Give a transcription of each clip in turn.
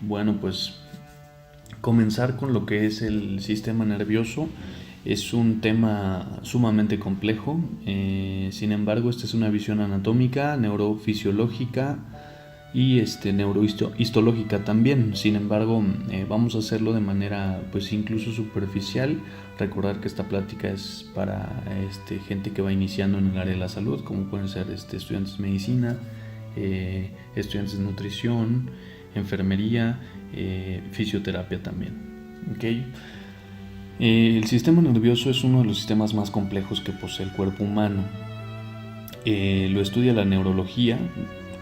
Bueno, pues comenzar con lo que es el sistema nervioso es un tema sumamente complejo. Sin embargo, esta es una visión anatómica, neurofisiológica y neurohistológica también. Sin embargo, vamos a hacerlo de manera pues incluso superficial. Recordar que esta plática es para gente que va iniciando en el área de la salud, como pueden ser estudiantes de medicina, estudiantes de nutrición, enfermería, fisioterapia también. ¿Okay? El sistema nervioso es uno de los sistemas más complejos que posee el cuerpo humano. Lo estudia la neurología,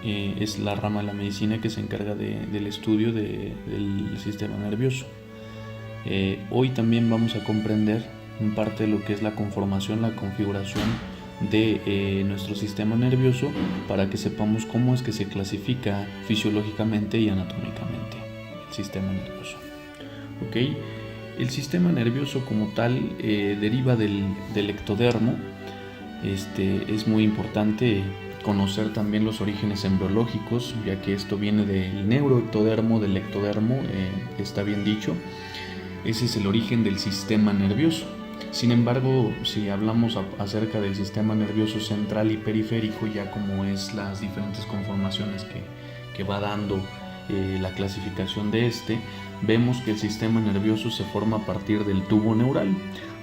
es la rama de la medicina que se encarga del estudio del sistema nervioso. Hoy también vamos a comprender en parte de lo que es la conformación, la configuración de nuestro sistema nervioso para que sepamos cómo es que se clasifica fisiológicamente y anatómicamente el sistema nervioso. ¿Okay? El sistema nervioso como tal deriva del ectodermo. Es muy importante conocer también los orígenes embriológicos, ya que esto viene del neuroectodermo, del ectodermo, está bien dicho. Ese es el origen del sistema nervioso. Sin embargo, si hablamos acerca del sistema nervioso central y periférico, ya como es las diferentes conformaciones que va dando la clasificación de vemos que el sistema nervioso se forma a partir del tubo neural.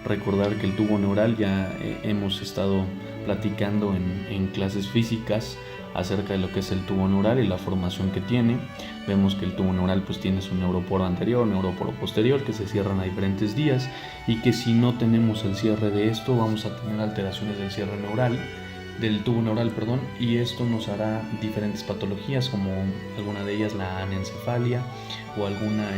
Recordar que el tubo neural ya hemos estado platicando en clases físicas acerca de lo que es el tubo neural y la formación que tiene. Vemos que el tubo neural pues tiene su neuroporo anterior, neuroporo posterior, que se cierran a diferentes días, y que si no tenemos el cierre de esto vamos a tener alteraciones del cierre neural, del tubo neural, y esto nos hará diferentes patologías, como alguna de ellas la anencefalia o alguna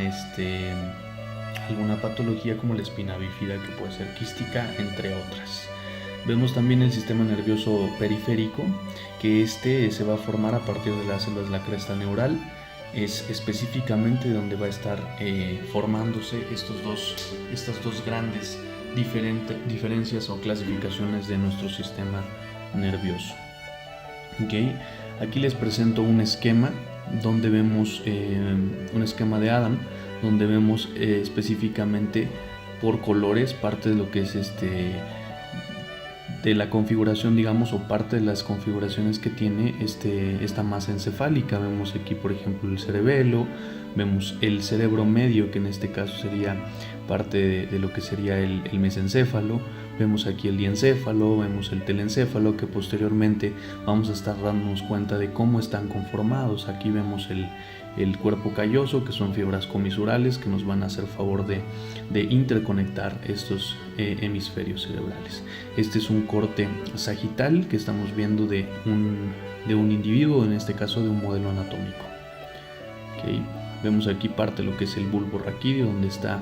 patología como la espina bífida, que puede ser quística, entre otras. Vemos también el sistema nervioso periférico, que se va a formar a partir de las células de la cresta neural. Es específicamente donde va a estar formándose estas dos grandes diferencias o clasificaciones de nuestro sistema nervioso. ¿Okay? Aquí les presento un esquema donde vemos un esquema de Adam, donde vemos específicamente por colores parte de lo que es de la configuración, digamos, o parte de las configuraciones que tiene esta masa encefálica. Vemos aquí, por ejemplo, el cerebelo, vemos el cerebro medio, que en este caso sería parte de lo que sería el mesencéfalo, vemos aquí el diencéfalo, vemos el telencéfalo, que posteriormente vamos a estar dándonos cuenta de cómo están conformados. Aquí vemos el cuerpo calloso, que son fibras comisurales que nos van a hacer favor de interconectar estos hemisferios cerebrales. Este es un corte sagital que estamos viendo de un individuo, en este caso de un modelo anatómico. ¿Okay? Vemos aquí parte de lo que es el bulbo raquídeo, donde está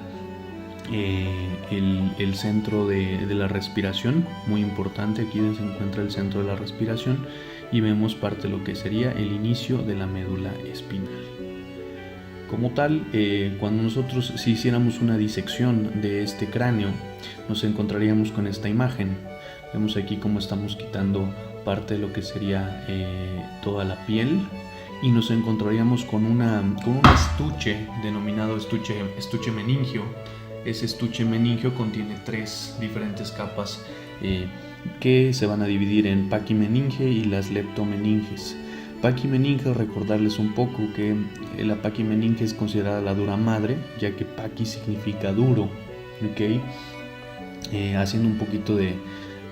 el centro de la respiración, muy importante. Aquí se encuentra el centro de la respiración, y vemos parte de lo que sería el inicio de la médula espinal. Como tal, cuando nosotros si hiciéramos una disección de este cráneo, nos encontraríamos con esta imagen. Vemos aquí cómo estamos quitando parte de lo que sería toda la piel, y nos encontraríamos con un estuche denominado estuche meningio. Ese estuche meningio contiene 3 diferentes capas que se van a dividir en paquimeninge y las leptomeninges. Paquimeninge, recordarles un poco que la paquimeninge es considerada la dura madre, ya que paqui significa duro. ¿Okay? Haciendo un poquito de,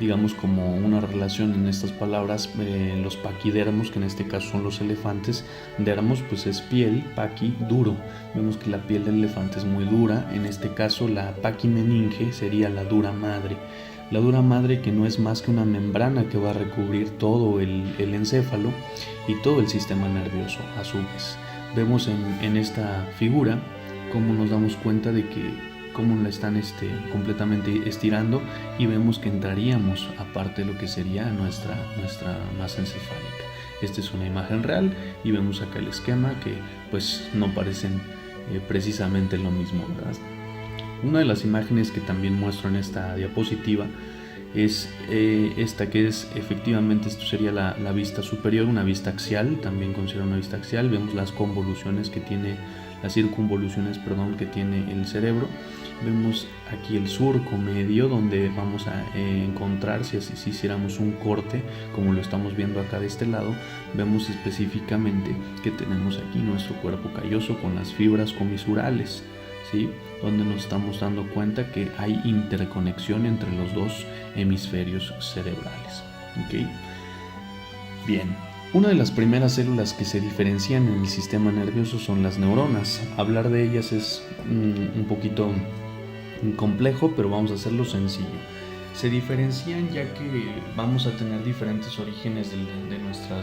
digamos, como una relación en estas palabras, los paquidermos, que en este caso son los elefantes, dermos pues es piel, paqui duro. Vemos que la piel del elefante es muy dura. En este caso la paquimeninge sería la dura madre. La dura madre, que no es más que una membrana que va a recubrir todo el encéfalo y todo el sistema nervioso a su vez. Vemos en esta figura cómo nos damos cuenta de que cómo la están completamente estirando, y vemos que entraríamos aparte de lo que sería nuestra masa encefálica. Esta es una imagen real, y vemos acá el esquema, que pues no parecen precisamente lo mismo, ¿verdad? Una de las imágenes que también muestro en esta diapositiva es esta, que es efectivamente, esto sería la vista superior, una vista axial, también considera una vista axial. Vemos las convoluciones que tiene, las circunvoluciones, perdón, que tiene el cerebro. Vemos aquí el surco medio, donde vamos a encontrar, si hiciéramos un corte, como lo estamos viendo acá de este lado, vemos específicamente que tenemos aquí nuestro cuerpo calloso con las fibras comisurales, ¿sí? Donde nos estamos dando cuenta que hay interconexión entre los dos hemisferios cerebrales. ¿Okay? Bien, una de las primeras células que se diferencian en el sistema nervioso son las neuronas. Hablar de ellas es un poquito complejo, pero vamos a hacerlo sencillo. Se diferencian ya que vamos a tener diferentes orígenes de nuestro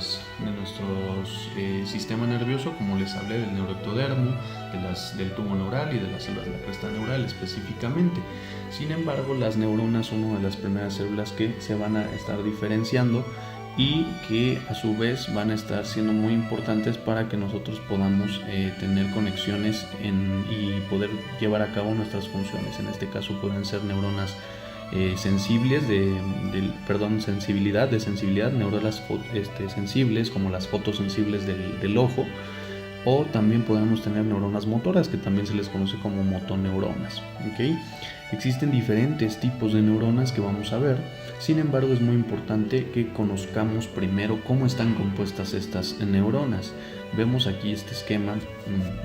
sistema nervioso, como les hablé del neuroectodermo, del tubo neural y de las células de la cresta neural específicamente. Sin embargo, las neuronas son una de las primeras células que se van a estar diferenciando y que a su vez van a estar siendo muy importantes para que nosotros podamos tener conexiones y poder llevar a cabo nuestras funciones. En este caso pueden ser neuronas sensibles de sensibilidad, neuronas sensibles como las fotosensibles del ojo, o también podemos tener neuronas motoras, que también se les conoce como motoneuronas. ¿Okay? Existen diferentes tipos de neuronas que vamos a ver. Sin embargo, es muy importante que conozcamos primero cómo están compuestas estas neuronas. Vemos aquí este esquema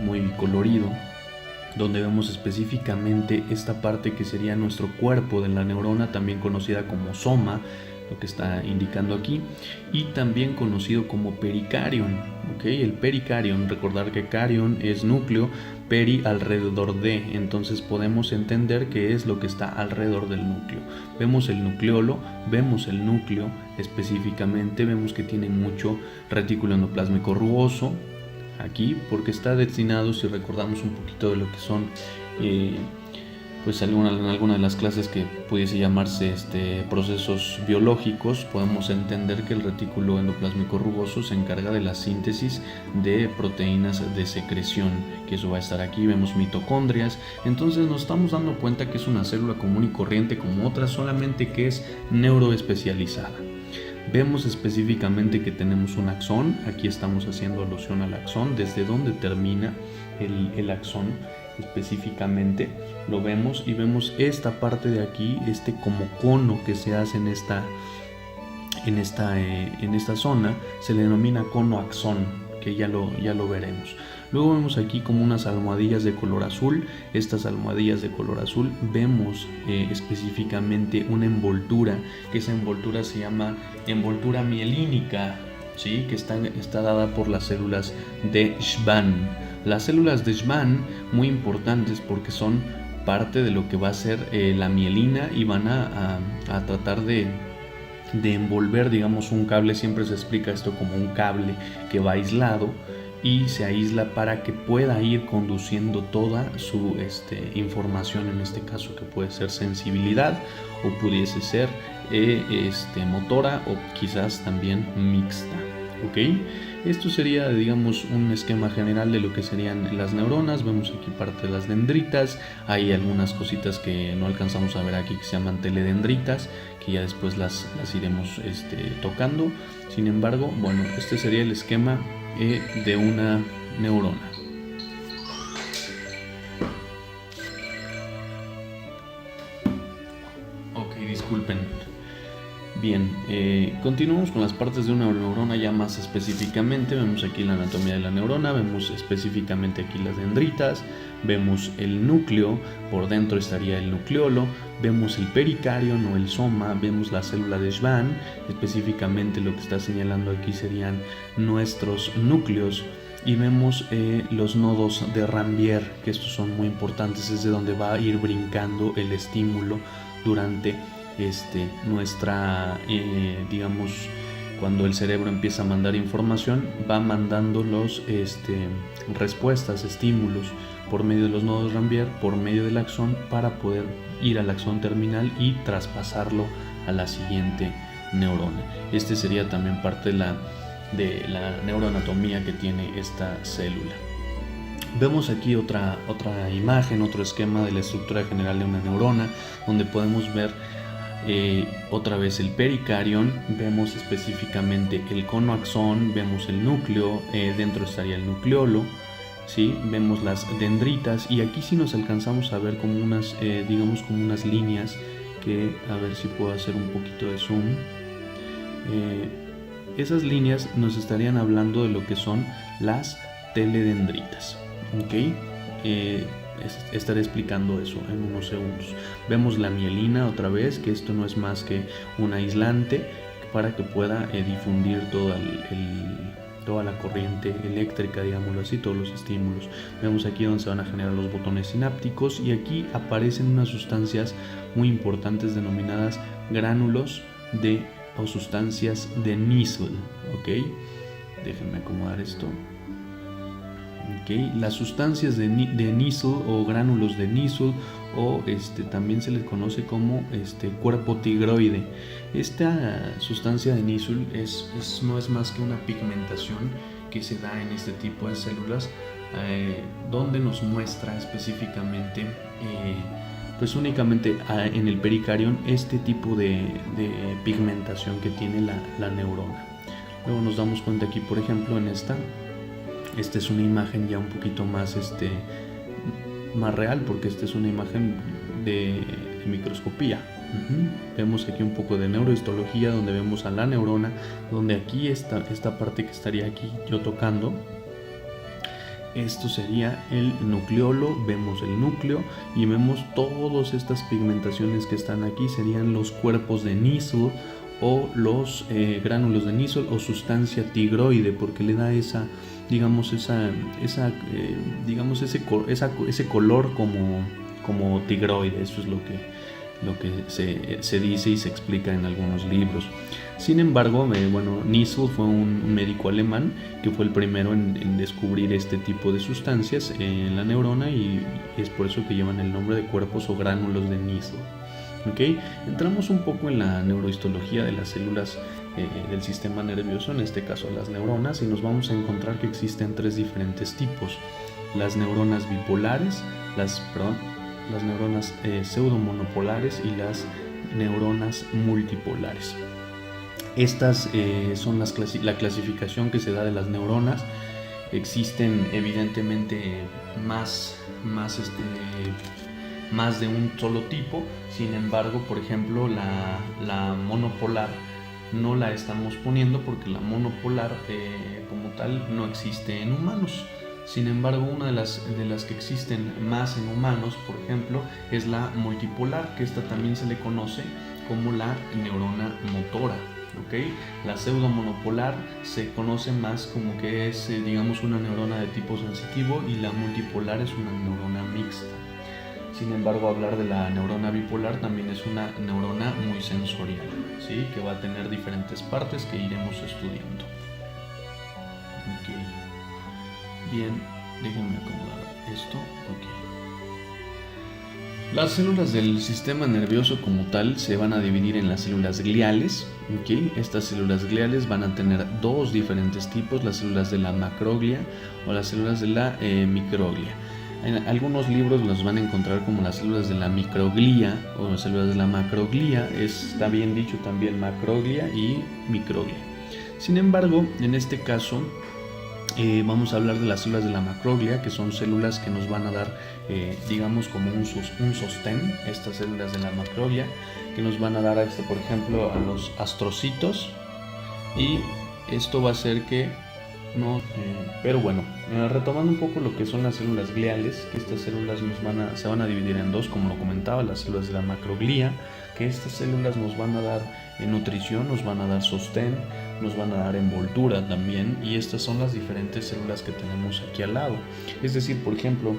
muy colorido, donde vemos específicamente esta parte que sería nuestro cuerpo de la neurona, también conocida como soma, lo que está indicando aquí, y también conocido como pericarion. ¿Okay? El pericarion, recordar que carion es núcleo, peri alrededor de, entonces podemos entender qué es lo que está alrededor del núcleo. Vemos el nucleolo, vemos el núcleo específicamente, vemos que tiene mucho retículo endoplásmico rugoso aquí, porque está destinado, si recordamos un poquito de lo que son pues en alguna de las clases que pudiese llamarse procesos biológicos, podemos entender que el retículo endoplásmico rugoso se encarga de la síntesis de proteínas de secreción, que eso va a estar aquí. Vemos mitocondrias, entonces nos estamos dando cuenta que es una célula común y corriente como otras, solamente que es neuroespecializada. Vemos específicamente que tenemos un axón, aquí estamos haciendo alusión al axón, desde donde termina el axón específicamente, lo vemos, y vemos esta parte de aquí, como cono que se hace en esta zona, se le denomina cono axón, que ya lo veremos. Luego vemos aquí como unas almohadillas de color azul. Estas almohadillas de color azul, vemos específicamente una envoltura, que esa envoltura se llama envoltura mielínica, ¿sí? Que está dada por las células de Schwann. Las células de Schwann, muy importantes porque son parte de lo que va a ser la mielina, y van a tratar de envolver, digamos, un cable. Siempre se explica esto como un cable que va aislado y se aísla para que pueda ir conduciendo toda su información, en este caso que puede ser sensibilidad o pudiese ser motora o quizás también mixta. ¿Okay? Esto sería, digamos, un esquema general de lo que serían las neuronas. Vemos aquí parte de las dendritas. Hay algunas cositas que no alcanzamos a ver aquí que se llaman teledendritas, que ya después las iremos tocando. Sin embargo, bueno, este sería el esquema de una neurona. Ok, disculpen. Bien, continuamos con las partes de una neurona ya más específicamente. Vemos aquí la anatomía de la neurona, vemos específicamente aquí las dendritas, vemos el núcleo, por dentro estaría el nucleolo, vemos el pericarion o el soma, vemos la célula de Schwann. Específicamente lo que está señalando aquí serían nuestros núcleos, y vemos los nodos de Ranvier, que estos son muy importantes, es de donde va a ir brincando el estímulo durante digamos, cuando el cerebro empieza a mandar información, va mandando los respuestas, estímulos por medio de los nodos Ranvier, por medio del axón, para poder ir al axón terminal y traspasarlo a la siguiente neurona. Sería también parte de la neuroanatomía que tiene esta célula. Vemos aquí otra imagen, otro esquema de la estructura general de una neurona, donde podemos ver Otra vez el pericarion, vemos específicamente el conoaxón, vemos el núcleo, dentro estaría el nucleolo, ¿sí? Vemos las dendritas y aquí sí nos alcanzamos a ver como unas, digamos como unas líneas que, a ver si puedo hacer un poquito de zoom. Esas líneas nos estarían hablando de lo que son las teledendritas, ¿ok? Estaré explicando eso en unos segundos. Vemos la mielina otra vez, que esto no es más que un aislante para que pueda difundir toda la corriente eléctrica, digámoslo así, todos los estímulos. Vemos aquí donde se van a generar los botones sinápticos y aquí aparecen unas sustancias muy importantes denominadas gránulos o sustancias de Nissl, ¿ok? Déjenme acomodar esto. Okay. Las sustancias de Nissl o gránulos de Nissl o también se les conoce como cuerpo tigroide. Esta sustancia de Nissl no es más que una pigmentación que se da en este tipo de células donde nos muestra específicamente pues únicamente en el pericarion este tipo de pigmentación que tiene la neurona. Luego nos damos cuenta aquí, por ejemplo, en esta es una imagen ya un poquito más más real, porque esta es una imagen de microscopía. Vemos aquí un poco de neurohistología, donde vemos a la neurona, donde aquí esta parte que estaría aquí yo tocando, esto sería el nucleolo, vemos el núcleo y vemos todas estas pigmentaciones que están aquí, serían los cuerpos de Nissl o los gránulos de Nissl o sustancia tigroide, porque le da ese color como tigroide. Eso es lo que se dice y se explica en algunos libros. Sin embargo, Nissl fue un médico alemán que fue el primero en descubrir este tipo de sustancias en la neurona y es por eso que llevan el nombre de cuerpos o gránulos de Nissl. ¿Okay? Entramos un poco en la neurohistología de las células del sistema nervioso, en este caso las neuronas, y nos vamos a encontrar que existen tres diferentes tipos: las neuronas bipolares, las neuronas pseudomonopolares y las neuronas multipolares. Estas son la clasificación que se da de las neuronas. Existen evidentemente más de un solo tipo. Sin embargo, por ejemplo, la monopolar no la estamos poniendo porque la monopolar como tal no existe en humanos. Sin embargo, una de las que existen más en humanos, por ejemplo, es la multipolar, que esta también se le conoce como la neurona motora. ¿Okay? La pseudomonopolar se conoce más como que es digamos una neurona de tipo sensitivo y la multipolar es una neurona mixta. Sin embargo, hablar de la neurona bipolar también es una neurona muy sensorial, ¿sí? Que va a tener diferentes partes que iremos estudiando. Okay. Bien, déjenme acomodar esto. Okay. Las células del sistema nervioso como tal se van a dividir en las células gliales. ¿Okay? Estas células gliales van a tener dos diferentes tipos: las células de la macroglia o las células de la microglia. En algunos libros las van a encontrar como las células de la microglia o las células de la macroglia. Está bien dicho también macroglia y microglia. Sin embargo, en este caso vamos a hablar de las células de la macroglia, que son células que nos van a dar digamos como un sostén. Estas células de la macroglia que nos van a dar por ejemplo a los astrocitos, y esto va a hacer que pero bueno, retomando un poco lo que son las células gliales, que estas células se van a dividir en dos, como lo comentaba: las células de la macroglia, que estas células nos van a dar nutrición, nos van a dar sostén, nos van a dar envoltura también, y estas son las diferentes células que tenemos aquí al lado. Es decir, por ejemplo,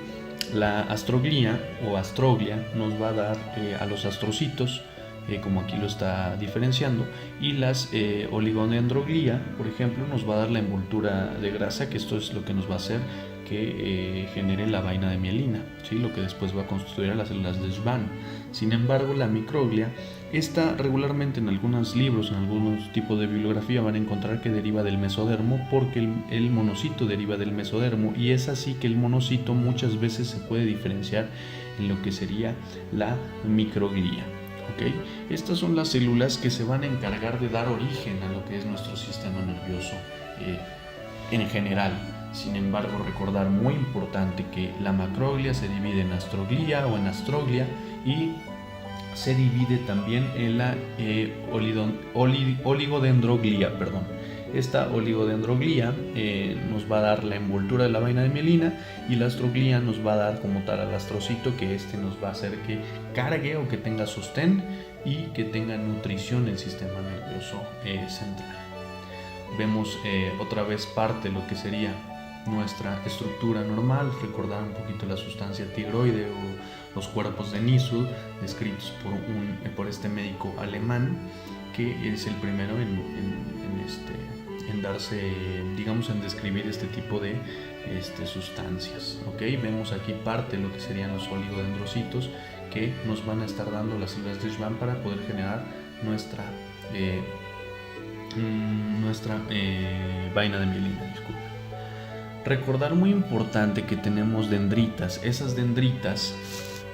la astroglia o astroglia nos va a dar a los astrocitos, como aquí lo está diferenciando, y las oligodendroglia, por ejemplo, nos va a dar la envoltura de grasa, que esto es lo que nos va a hacer que genere la vaina de mielina, ¿sí? Lo que después va a constituir a las células de Schwann. Sin embargo, la microglia, esta regularmente en algunos libros, en algunos tipos de bibliografía van a encontrar que deriva del mesodermo, porque el monocito deriva del mesodermo, y es así que el monocito muchas veces se puede diferenciar en lo que sería la microglia. ¿ok? Estas son las células que se van a encargar de dar origen a lo que es nuestro sistema nervioso en general. Sin embargo, recordar muy importante que la macroglia se divide en astroglía o en astroglia y se divide también en la oligodendroglía, Esta oligodendroglía nos va a dar la envoltura de la vaina de mielina, y la astroglía nos va a dar como tal al astrocito, que nos va a hacer que cargue o que tenga sostén y que tenga nutrición el sistema nervioso central. Vemos otra vez parte de lo que sería nuestra estructura normal, recordar un poquito la sustancia tigroide o los cuerpos de Nissl, descritos por este médico alemán, que es el primero en darse, digamos, en describir este tipo de sustancias. ¿Okay? Vemos aquí parte de lo que serían los oligodendrocitos, que nos van a estar dando las células de Schwann para poder generar nuestra vaina de mielina. Disculpen. Recordar muy importante que tenemos dendritas. Esas dendritas,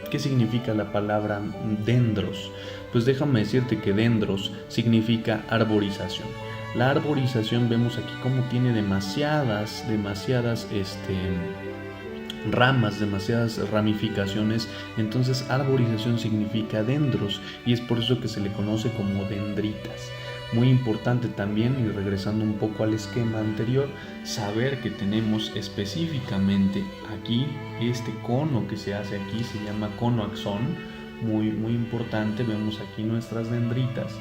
¿qué significa la palabra dendros? Pues déjame decirte que dendros significa arborización. La arborización, vemos aquí cómo tiene demasiadas ramas, demasiadas ramificaciones. Entonces arborización significa dendros, y es por eso que se le conoce como dendritas. Muy importante también, y regresando un poco al esquema anterior, saber que tenemos específicamente aquí este cono que se hace aquí, se llama cono axón. Muy importante. Vemos aquí nuestras dendritas,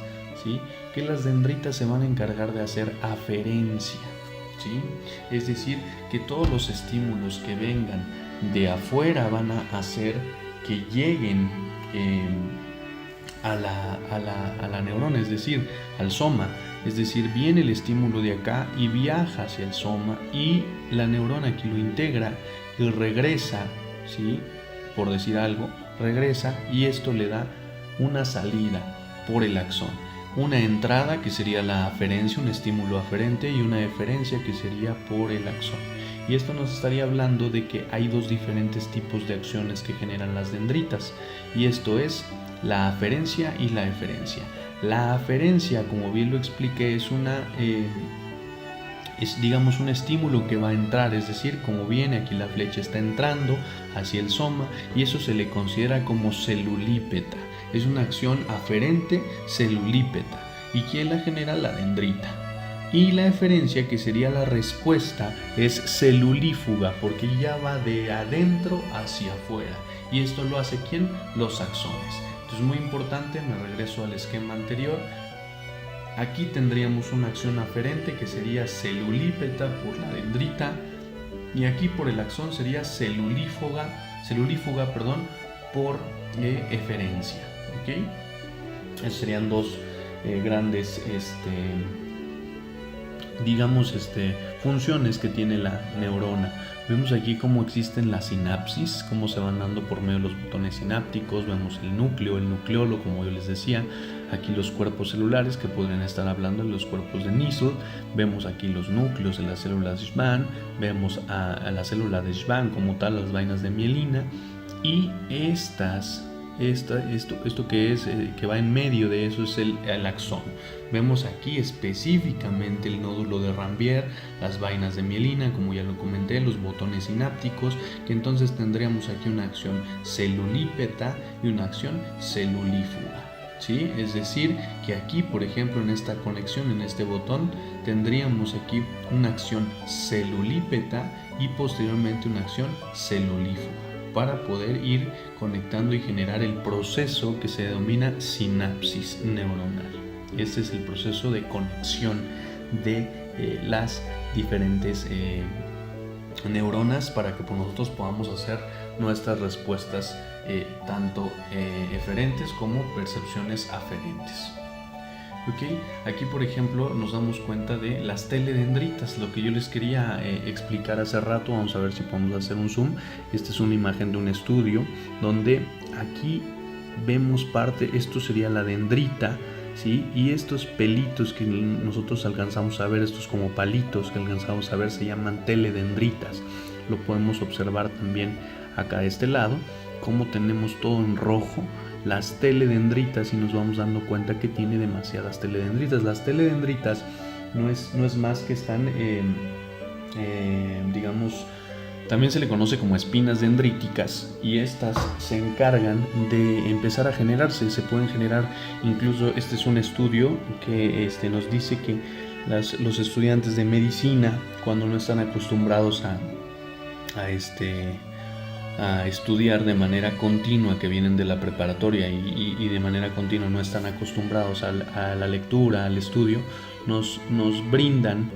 ¿sí? Que las dendritas se van a encargar de hacer aferencia, ¿sí? Es decir, que todos los estímulos que vengan de afuera van a hacer que lleguen a la neurona, es decir, al soma. Es decir, viene el estímulo de acá y viaja hacia el soma, y la neurona aquí lo integra y regresa, ¿sí? Por decir algo, regresa, y esto le da una salida por el axón. Una entrada, que sería la aferencia, un estímulo aferente, y una eferencia, que sería por el axón. Y esto nos estaría hablando de que hay dos diferentes tipos de acciones que generan las dendritas, y esto es la aferencia y la eferencia. La aferencia, como bien lo expliqué, es digamos un estímulo que va a entrar, es decir, como viene aquí la flecha está entrando hacia el soma, y eso se le considera como celulípeta. Es una acción aferente celulípeta. ¿Y quién la genera? La dendrita. Y la eferencia, que sería la respuesta, es celulífuga, porque ya va de adentro hacia afuera. ¿Y esto lo hace quién? Los axones. Entonces, muy importante, me regreso al esquema anterior. Aquí tendríamos una acción aferente, que sería celulípeta por la dendrita, y aquí por el axón sería celulífuga, por eferencia. ¿Okay? Esas serían dos grandes funciones que tiene la neurona. Vemos aquí cómo existen las sinapsis, cómo se van dando por medio de los botones sinápticos. Vemos el núcleo, el nucleolo, como yo les decía. Aquí los cuerpos celulares, que podrían estar hablando de los cuerpos de Nissl. Vemos aquí los núcleos de las células de Schwann. Vemos a la célula de Schwann como tal, las vainas de mielina. Y esto que va en medio de eso es el axón. Vemos aquí específicamente el nódulo de Ranvier, las vainas de mielina, como ya lo comenté, los botones sinápticos, que entonces tendríamos aquí una acción celulípeta y una acción celulífuga, ¿sí? Es decir, que aquí, por ejemplo, en esta conexión, en este botón, tendríamos aquí una acción celulípeta y posteriormente una acción celulífuga, para poder ir conectando y generar el proceso que se denomina sinapsis neuronal. Este es el proceso de conexión de las diferentes neuronas, para que nosotros podamos hacer nuestras respuestas tanto eferentes como percepciones aferentes. Okay. Aquí, por ejemplo, nos damos cuenta de las teledendritas, lo que yo les quería explicar hace rato. Vamos a ver si podemos hacer un zoom. Esta es una imagen de un estudio donde aquí vemos parte, esto sería la dendrita, ¿sí? Y estos pelitos que nosotros alcanzamos a ver, estos como palitos que alcanzamos a ver, se llaman teledendritas. Lo podemos observar también acá de este lado, como tenemos todo en rojo, las teledendritas y nos vamos dando cuenta que tiene demasiadas teledendritas. Las teledendritas no es más que están, digamos, también se le conoce como espinas dendríticas, y estas se encargan de empezar a generarse. Se pueden generar, incluso este es un estudio que nos dice que los estudiantes de medicina, cuando no están acostumbrados a estudiar de manera continua, que vienen de la preparatoria y de manera continua no están acostumbrados a la lectura, al estudio, nos brindan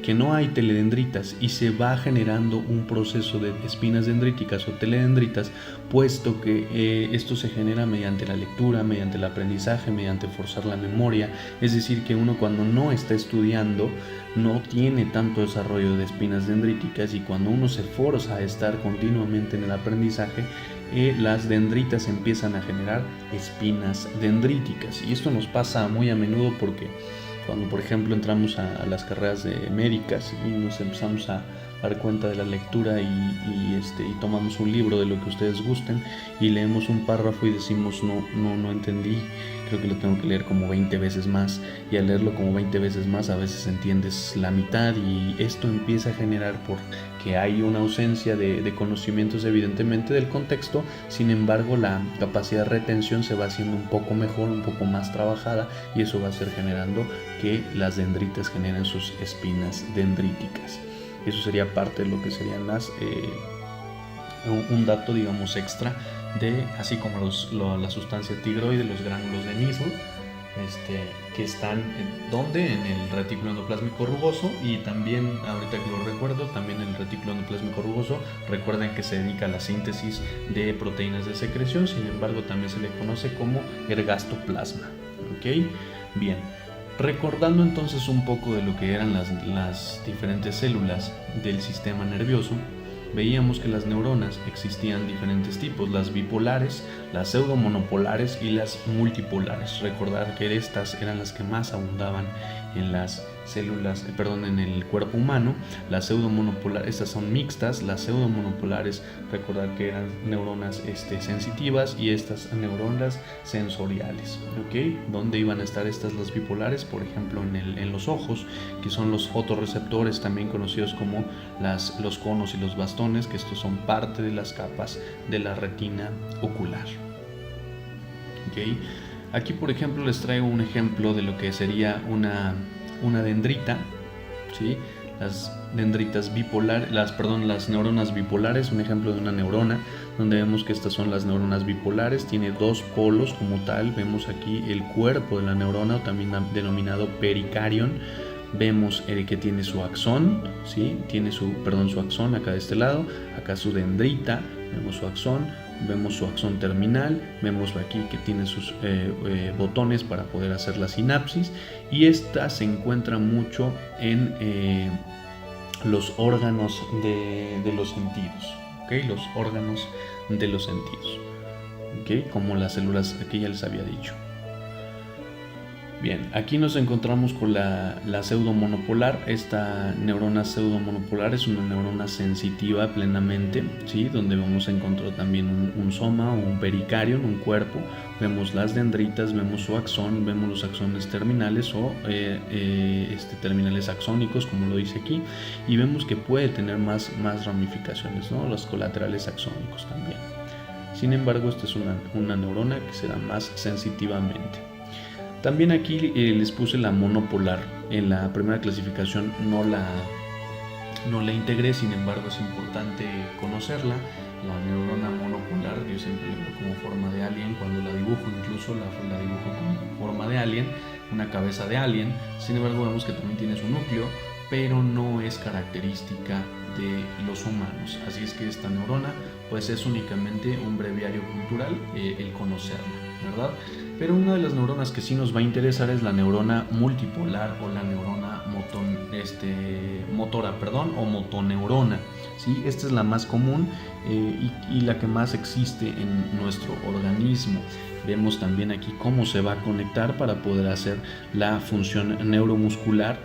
que no hay teledendritas, y se va generando un proceso de espinas dendríticas o teledendritas, puesto que esto se genera mediante la lectura, mediante el aprendizaje, mediante forzar la memoria. Es decir, que uno cuando no está estudiando no tiene tanto desarrollo de espinas dendríticas, y cuando uno se forza a estar continuamente en el aprendizaje, las dendritas empiezan a generar espinas dendríticas. Y esto nos pasa muy a menudo porque cuando, por ejemplo, entramos a las carreras de médicas y nos empezamos a dar cuenta de la lectura y tomamos un libro de lo que ustedes gusten y leemos un párrafo y decimos no entendí, creo que lo tengo que leer como 20 veces más, y al leerlo como 20 veces más a veces entiendes la mitad, y esto empieza a generar porque hay una ausencia de conocimientos evidentemente del contexto. Sin embargo, la capacidad de retención se va haciendo un poco mejor, un poco más trabajada, y eso va a ser generando que las dendritas generen sus espinas dendríticas. Eso sería parte de lo que serían un dato, digamos, extra de, así como la sustancia tigroide, los gránulos de Nissl, que están ¿dónde? En el retículo endoplásmico rugoso. Y también, ahorita que lo recuerdo, también el retículo endoplásmico rugoso, recuerden que se dedica a la síntesis de proteínas de secreción. Sin embargo, también se le conoce como ergastoplasma. ¿Ok? Bien. Recordando entonces un poco de lo que eran las diferentes células del sistema nervioso, veíamos que las neuronas existían diferentes tipos: las bipolares, las pseudomonopolares y las multipolares. Recordar que estas eran las que más abundaban en las células, en el cuerpo humano. Las pseudomonopolares, estas son mixtas. Las pseudomonopolares, recordar que eran neuronas sensitivas, y estas neuronas sensoriales. ¿Ok? ¿Dónde iban a estar estas, las bipolares? Por ejemplo, en los ojos, que son los fotorreceptores, también conocidos como los conos y los bastones, que estos son parte de las capas de la retina ocular. ¿Ok? Aquí, por ejemplo, les traigo un ejemplo de lo que sería una dendrita, ¿sí? Las dendritas bipolares, las neuronas bipolares, un ejemplo de una neurona, donde vemos que estas son las neuronas bipolares. Tiene dos polos como tal. Vemos aquí el cuerpo de la neurona, o también denominado pericarion. Vemos que tiene su axón, ¿sí? Tiene su axón acá de este lado, acá su dendrita, vemos su axón. Vemos su axón terminal, vemos aquí que tiene sus botones para poder hacer la sinapsis, y esta se encuentra mucho en los órganos de los sentidos, ¿okay? Los órganos de los sentidos, ¿okay? Como las células que ya les había dicho. Bien, aquí nos encontramos con la pseudomonopolar. Esta neurona pseudomonopolar es una neurona sensitiva plenamente, ¿sí? Donde vamos a encontrar también un soma o un pericarion, un cuerpo. Vemos las dendritas, vemos su axón, vemos los axones terminales o terminales axónicos, como lo dice aquí, y vemos que puede tener más ramificaciones, ¿no? Los colaterales axónicos también. Sin embargo, esta es una neurona que se da más sensitivamente. También aquí les puse la monopolar. En la primera clasificación no la integré, sin embargo es importante conocerla. La neurona monopolar, yo siempre la veo como forma de alien. Cuando la dibujo, incluso la dibujo como forma de alien, una cabeza de alien. Sin embargo, vemos que también tiene su núcleo, pero no es característica de los humanos. Así es que esta neurona pues es únicamente un breviario cultural el conocerla, ¿verdad? Pero una de las neuronas que sí nos va a interesar es la neurona multipolar, o la neurona motora, o motoneurona, ¿sí? Esta es la más común y la que más existe en nuestro organismo. Vemos también aquí cómo se va a conectar para poder hacer la función neuromuscular,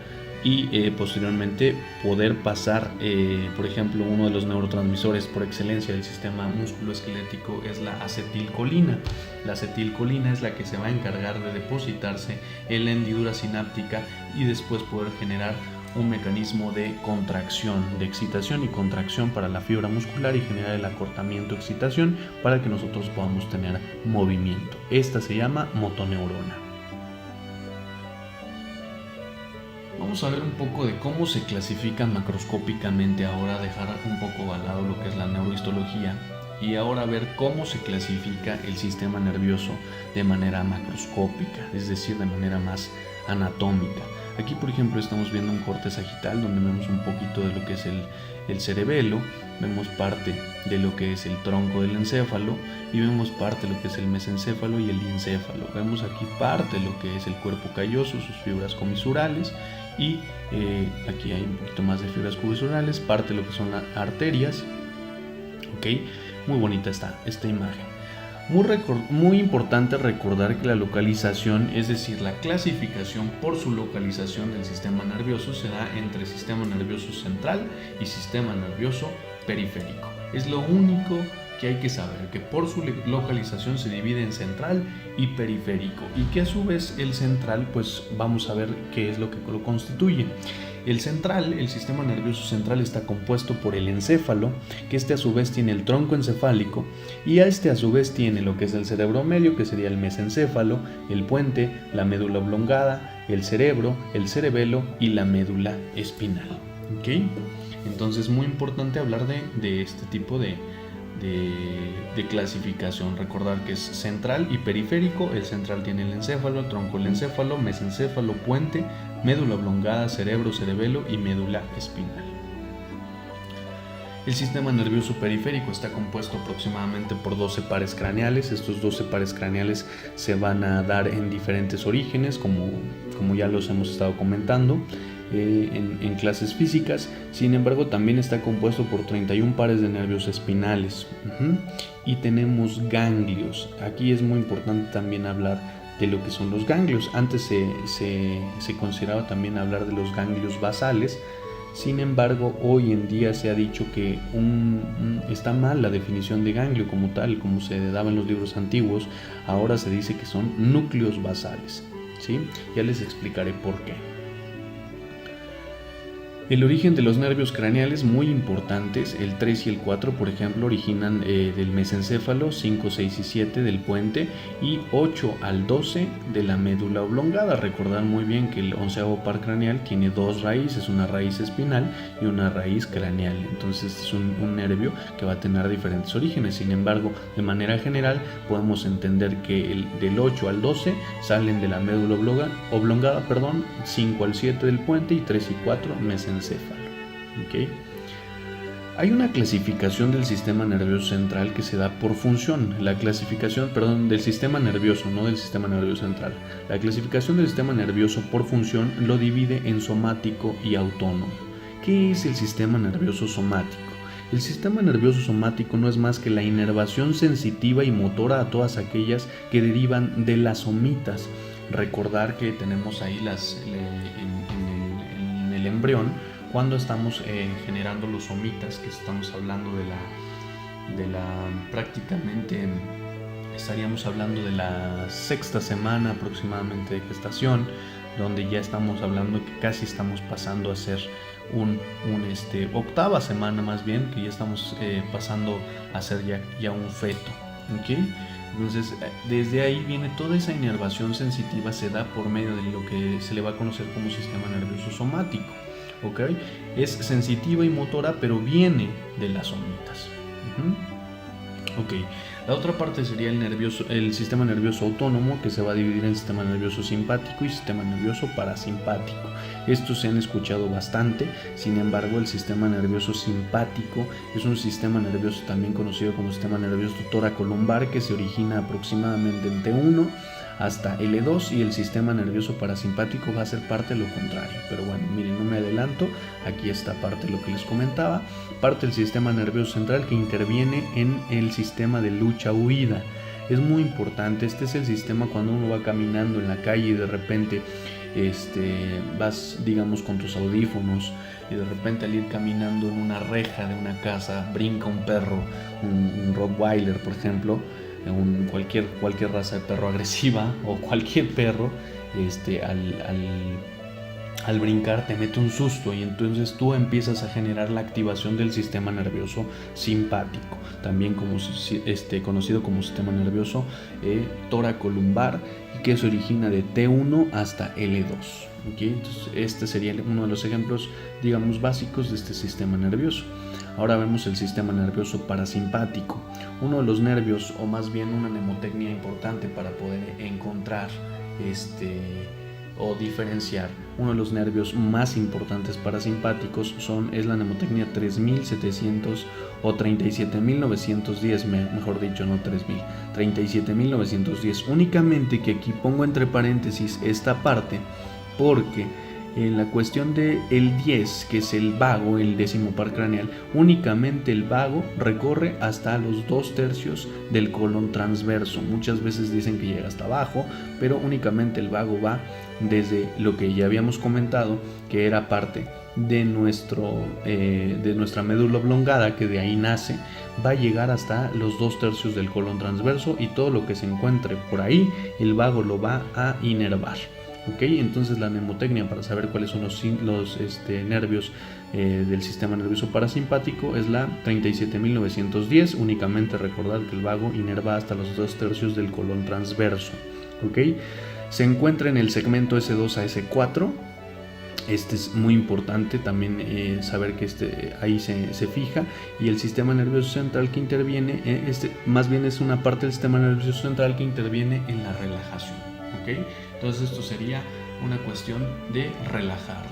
y posteriormente poder pasar, por ejemplo, uno de los neurotransmisores por excelencia del sistema musculoesquelético es la acetilcolina. La acetilcolina es la que se va a encargar de depositarse en la hendidura sináptica y después poder generar un mecanismo de contracción, de excitación y contracción para la fibra muscular y generar el acortamiento-excitación para que nosotros podamos tener movimiento. Esta se llama motoneurona. Vamos a ver un poco de cómo se clasifican macroscópicamente, ahora dejar un poco al lado lo que es la neurohistología y ahora ver cómo se clasifica el sistema nervioso de manera macroscópica, es decir, de manera más anatómica. Aquí, por ejemplo, estamos viendo un corte sagital donde vemos un poquito de lo que es el cerebelo, vemos parte de lo que es el tronco del encéfalo y vemos parte de lo que es el mesencéfalo y el diencéfalo. Vemos aquí parte de lo que es el cuerpo calloso, sus fibras comisurales y aquí hay un poquito más de fibras comisurales, parte de lo que son las arterias. ¿Ok? Muy bonita esta imagen. Muy importante recordar que la localización, es decir, la clasificación por su localización del sistema nervioso se da entre sistema nervioso central y sistema nervioso periférico. Es lo único que hay que saber, que por su localización se divide en central y periférico y que a su vez el central, pues vamos a ver qué es lo que lo constituye. El central, el sistema nervioso central está compuesto por el encéfalo, que a su vez tiene el tronco encefálico y a su vez tiene lo que es el cerebro medio, que sería el mesencéfalo, el puente, la médula oblongada, el cerebro, el cerebelo y la médula espinal. ¿Ok? Entonces, muy importante hablar de este tipo de clasificación. Recordar que es central y periférico. El central tiene el encéfalo, el tronco del encéfalo, mesencéfalo, puente, médula oblongada, cerebro, cerebelo y médula espinal. El sistema nervioso periférico está compuesto aproximadamente por 12 pares craneales. Estos 12 pares craneales se van a dar en diferentes orígenes, como ya los hemos estado comentando en clases físicas. Sin embargo, también está compuesto por 31 pares de nervios espinales. Y tenemos ganglios. Aquí es muy importante también hablar de lo que son los ganglios. Antes se consideraba también hablar de los ganglios basales. Sin embargo, hoy en día se ha dicho que está mal la definición de ganglio como tal, como se daba en los libros antiguos. Ahora se dice que son núcleos basales, ¿sí? Ya les explicaré por qué. El origen de los nervios craneales muy importantes, el 3 y el 4 por ejemplo originan del mesencéfalo, 5, 6 y 7 del puente y 8 al 12 de la médula oblongada. Recordar muy bien que el 11º par craneal tiene dos raíces, una raíz espinal y una raíz craneal. Entonces es un nervio que va a tener diferentes orígenes. Sin embargo, de manera general podemos entender que del 8 al 12 salen de la médula oblongada, 5 al 7 del puente y 3 y 4 mesencéfalo. ¿Okay? Hay una clasificación del sistema nervioso central que se da por función. La clasificación, del sistema nervioso, no del sistema nervioso central. La clasificación del sistema nervioso por función lo divide en somático y autónomo. ¿Qué es el sistema nervioso somático? El sistema nervioso somático no es más que la inervación sensitiva y motora a todas aquellas que derivan de las somitas. Recordar que tenemos ahí en el embrión, cuando estamos generando los somitas, que estamos hablando prácticamente estaríamos hablando de la 6ª semana aproximadamente de gestación, donde ya estamos hablando que casi estamos pasando a ser 8ª semana más bien, que ya estamos pasando a ser ya un feto. ¿Okay? Entonces, desde ahí viene toda esa inervación sensitiva, se da por medio de lo que se le va a conocer como sistema nervioso somático. ¿Okay? Es sensitiva y motora, pero viene de las somitas. Okay. La otra parte sería el sistema nervioso autónomo, que se va a dividir en sistema nervioso simpático y sistema nervioso parasimpático. Estos se han escuchado bastante. Sin embargo, el sistema nervioso simpático es un sistema nervioso también conocido como sistema nervioso toracolumbar, que se origina aproximadamente en T1 hasta L2, y el sistema nervioso parasimpático va a ser parte de lo contrario. Pero bueno, miren, no me adelanto. Aquí está parte de lo que les comentaba. Parte del sistema nervioso central, que interviene en el sistema de lucha-huida. Es muy importante. Este es el sistema cuando uno va caminando en la calle y de repente vas, digamos, con tus audífonos y de repente al ir caminando en una reja de una casa brinca un perro, un Rottweiler, por ejemplo, cualquier raza de perro agresiva o cualquier perro, al brincar te mete un susto y entonces tú empiezas a generar la activación del sistema nervioso simpático, también conocido como sistema nervioso toracolumbar, y que se origina de T1 hasta L2. ¿Okay? Entonces este sería uno de los ejemplos, digamos, básicos de este sistema nervioso. Ahora vemos el sistema nervioso parasimpático, uno de los nervios, o más bien una mnemotecnia importante para poder encontrar o diferenciar uno de los nervios más importantes parasimpáticos es la mnemotecnia 3700 o 37910, mejor dicho, no 3000, 37910. Únicamente que aquí pongo entre paréntesis esta parte porque en la cuestión de el 10, que es el vago, el décimo par craneal, únicamente el vago recorre hasta los 2/3 del colon transverso. Muchas veces dicen que llega hasta abajo, pero únicamente el vago va desde lo que ya habíamos comentado, que era parte de nuestra médula oblongada, que de ahí nace, va a llegar hasta los 2/3 del colon transverso, y todo lo que se encuentre por ahí, el vago lo va a inervar. Okay, entonces la mnemotecnia para saber cuáles son los nervios del sistema nervioso parasimpático es la 37910. Únicamente recordar que el vago inerva hasta los 2/3 del colon transverso. Okay, se encuentra en el segmento S2 a S4. Este es muy importante también saber que ahí se fija, y el sistema nervioso central que interviene, más bien es una parte del sistema nervioso central que interviene en la relajación. ¿Okay? Entonces esto sería una cuestión de relajar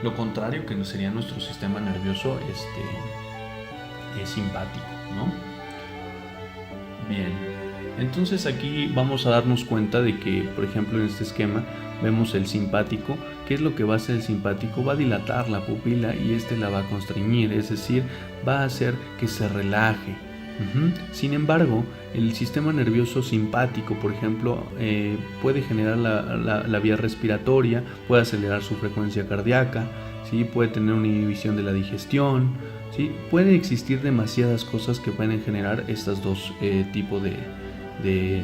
lo contrario, que sería nuestro sistema nervioso simpático, ¿no? Bien, entonces aquí vamos a darnos cuenta de que, por ejemplo, en este esquema vemos el simpático. ¿Qué es lo que va a hacer el simpático? Va a dilatar la pupila y la va a constreñir, es decir, va a hacer que se relaje. Sin embargo, el sistema nervioso simpático, por ejemplo, puede generar la vía respiratoria, puede acelerar su frecuencia cardíaca, ¿sí? Puede tener una inhibición de la digestión, ¿sí? Pueden existir demasiadas cosas que pueden generar estos dos tipos de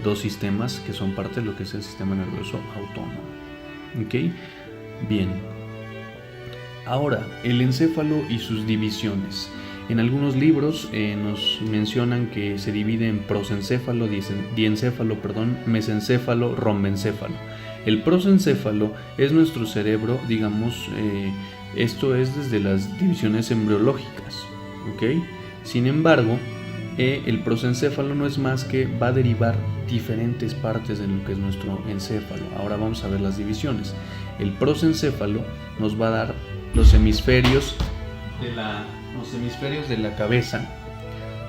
dos sistemas que son parte de lo que es el sistema nervioso autónomo. ¿Okay? Bien. Ahora, el encéfalo y sus divisiones. En algunos libros nos mencionan que se divide en prosencéfalo, diencéfalo, mesencéfalo, rombencéfalo. El prosencéfalo es nuestro cerebro, digamos, esto es desde las divisiones embriológicas, ¿ok? Sin embargo, el prosencéfalo no es más que va a derivar diferentes partes de lo que es nuestro encéfalo. Ahora vamos a ver las divisiones. El prosencéfalo nos va a dar los hemisferios de la cabeza,